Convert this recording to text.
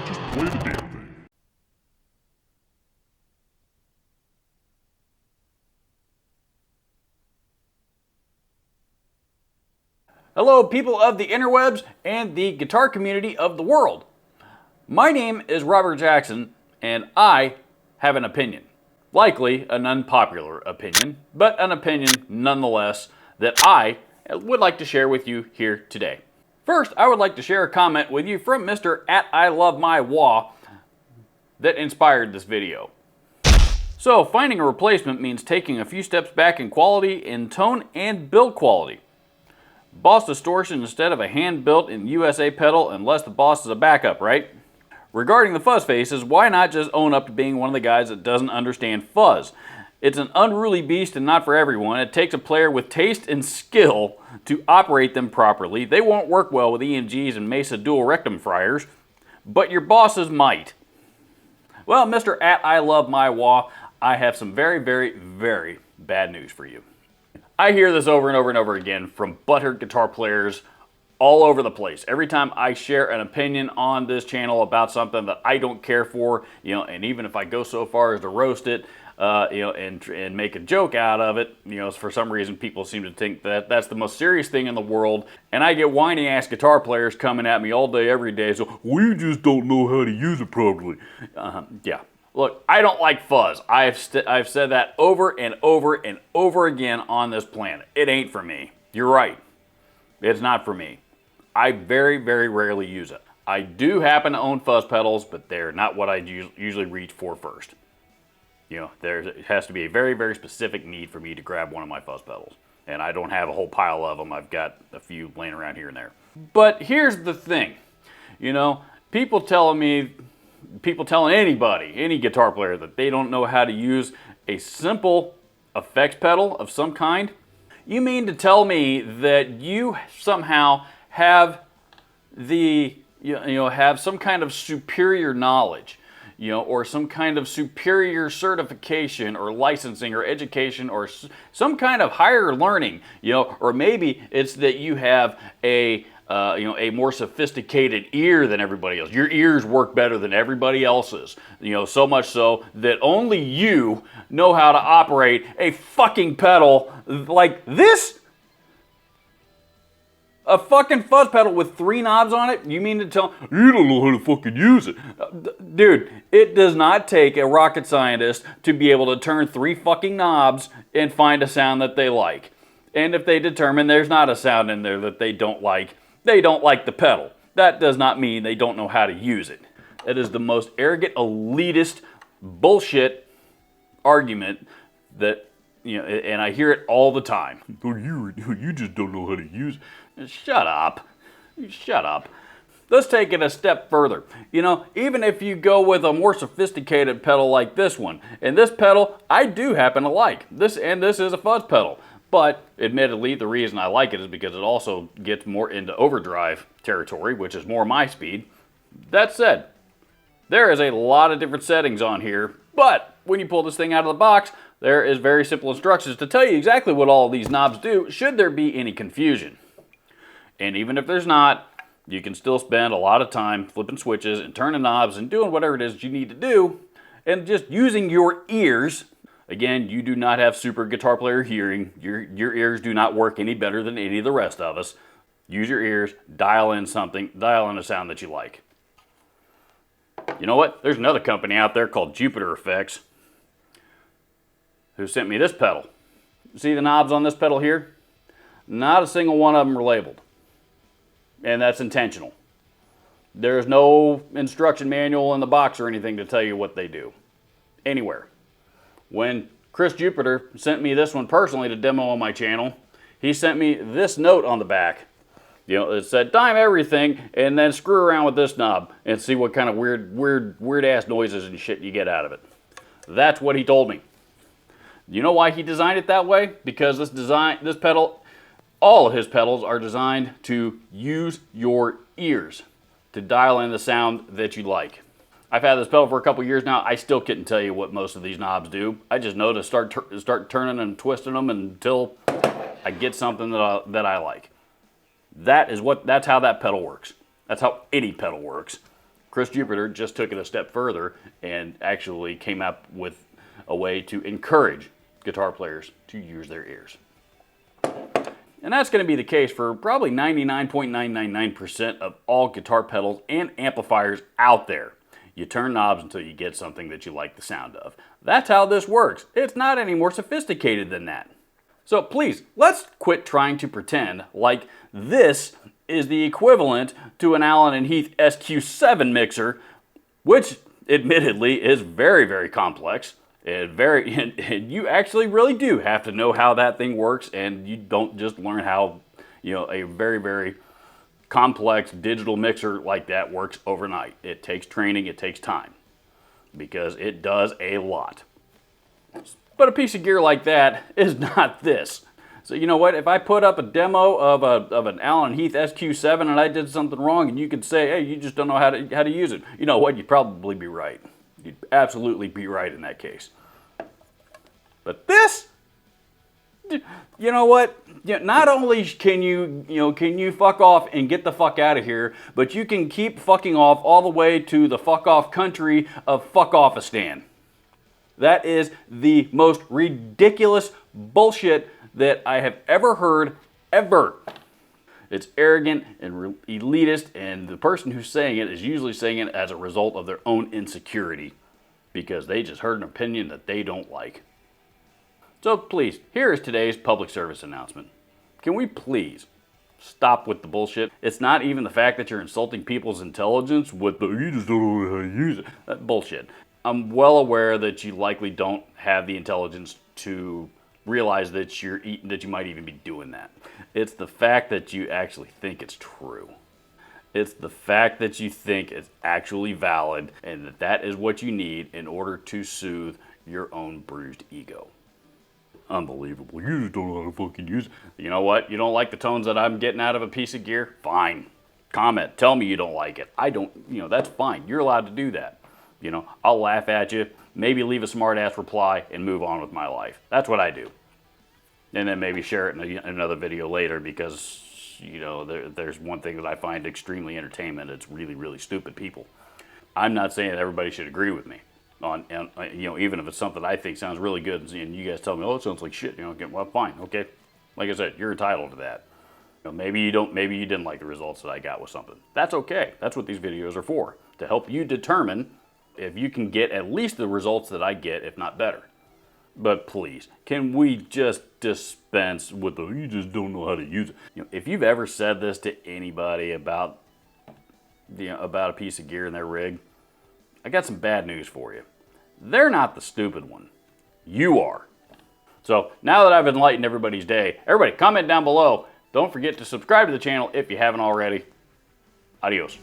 Just play the damn thing. Hello, people of the interwebs and the guitar community of the world. My name is Robert Jackson, and I have an opinion. Likely an unpopular opinion, but an opinion nonetheless that I would like to share with you here today. First, I would like to share a comment with you from Mr. @ILoveMyWah that inspired this video. So, finding a replacement means taking a few steps back in quality, in tone, and build quality. Boss distortion instead of a hand-built in USA pedal unless the Boss is a backup, right? Regarding the fuzz faces, why not just own up to being one of the guys that doesn't understand fuzz? It's an unruly beast and not for everyone. It takes a player with taste and skill to operate them properly. They won't work well with EMGs and Mesa dual rectum fryers, but your bosses might. Well, Mr. @ILoveMyWah, I have some very, very, very bad news for you. I hear this over and over and over again from butthurt guitar players all over the place. Every time I share an opinion on this channel about something that I don't care for, and even if I go so far as to roast it, and make a joke out of it, for some reason people seem to think that that's the most serious thing in the world, and I get whiny ass guitar players coming at me all day, every day, so we just don't know how to use it properly. Yeah. Look, I don't like fuzz. I've said that over and over and over again on this planet. It ain't for me. You're right. It's not for me. I very, very rarely use it. I do happen to own fuzz pedals, but they're not what I usually reach for first. It has to be a very, very specific need for me to grab one of my fuzz pedals. And I don't have a whole pile of them. I've got a few laying around here and there. But here's the thing. People telling anybody, any guitar player, that they don't know how to use a simple effects pedal of some kind. You mean to tell me that you somehow have have some kind of superior knowledge, or some kind of superior certification or licensing or education or some kind of higher learning, or maybe it's that you have a more sophisticated ear than everybody else. Your ears work better than everybody else's, so much so that only you know how to operate a fucking pedal like this. A fucking fuzz pedal with 3 knobs on it? You mean to tell you don't know how to fucking use it? Dude, it does not take a rocket scientist to be able to turn 3 fucking knobs and find a sound that they like. And if they determine there's not a sound in there that they don't like the pedal. That does not mean they don't know how to use it. That is the most arrogant, elitist bullshit argument that, and I hear it all the time. You just don't know how to use it. Shut up. Shut up. Let's take it a step further. Even if you go with a more sophisticated pedal like this one, and this pedal I do happen to like. This is a fuzz pedal. But admittedly, the reason I like it is because it also gets more into overdrive territory, which is more my speed. That said, there is a lot of different settings on here, but when you pull this thing out of the box, there is very simple instructions to tell you exactly what all of these knobs do, should there be any confusion. And even if there's not, you can still spend a lot of time flipping switches and turning knobs and doing whatever it is that you need to do, and just using your ears. Again, you do not have super guitar player hearing. Your ears do not work any better than any of the rest of us. Use your ears, dial in a sound that you like. You know what? There's another company out there called Jupiter Effects who sent me this pedal. See the knobs on this pedal here? Not a single one of them are labeled. And that's intentional. There's no instruction manual in the box or anything to tell you what they do. Anywhere. When Chris Jupiter sent me this one personally to demo on my channel, he sent me this note on the back. It said, dime everything and then screw around with this knob and see what kind of weird ass noises and shit you get out of it. That's what he told me. You know why he designed it that way? Because this pedal, all of his pedals are designed to use your ears to dial in the sound that you like. I've had this pedal for a couple years now. I still couldn't tell you what most of these knobs do. I just know to start turning and twisting them until I get something that I like. That's how that pedal works. That's how any pedal works. Chris Jupiter just took it a step further and actually came up with a way to encourage guitar players to use their ears. And that's going to be the case for probably 99.999% of all guitar pedals and amplifiers out there. You turn knobs until you get something that you like the sound of. That's how this works. It's not any more sophisticated than that. So please, let's quit trying to pretend like this is the equivalent to an Allen & Heath SQ7 mixer, which admittedly is very, very complex. And you actually really do have to know how that thing works, and you don't just learn how, a very, very complex digital mixer like that works overnight. It takes training, it takes time, because it does a lot. But a piece of gear like that is not this. So you know what? If I put up a demo of an Allen & Heath SQ7 and I did something wrong, and you could say, hey, you just don't know how to use it. You know what? You'd probably be right. You'd absolutely be right in that case. But this, you know what? Not only can you fuck off and get the fuck out of here, but you can keep fucking off all the way to the fuck off country of fuck-offistan. That is the most ridiculous bullshit that I have ever heard, ever. It's arrogant and elitist, and the person who's saying it is usually saying it as a result of their own insecurity, because they just heard an opinion that they don't like. So please, here is today's public service announcement. Can we please stop with the bullshit? It's not even the fact that you're insulting people's intelligence with the, you just don't know how to use it. That bullshit. I'm well aware that you likely don't have the intelligence to realize that you might even be doing that. It's the fact that you actually think it's true. It's the fact that you think it's actually valid and that is what you need in order to soothe your own bruised ego. Unbelievable. You just don't know how to fucking use it. You know what? You don't like the tones that I'm getting out of a piece of gear? Fine. Comment. Tell me you don't like it. I don't, that's fine. You're allowed to do that. I'll laugh at you, maybe leave a smart ass reply, and move on with my life. That's what I do. And then maybe share it in another video later because, there's one thing that I find extremely entertainment. It's really, really stupid people. I'm not saying that everybody should agree with me on, even if it's something I think sounds really good and you guys tell me, oh, it sounds like shit, well, fine, okay. Like I said, you're entitled to that. Maybe you didn't like the results that I got with something. That's okay. That's what these videos are for, to help you determine if you can get at least the results that I get, if not better. But please, can we just dispense with the, you just don't know how to use it. If you've ever said this to anybody about a piece of gear in their rig, I got some bad news for you. They're not the stupid one. You are. So now that I've enlightened everybody's day, everybody comment down below. Don't forget to subscribe to the channel if you haven't already. Adios.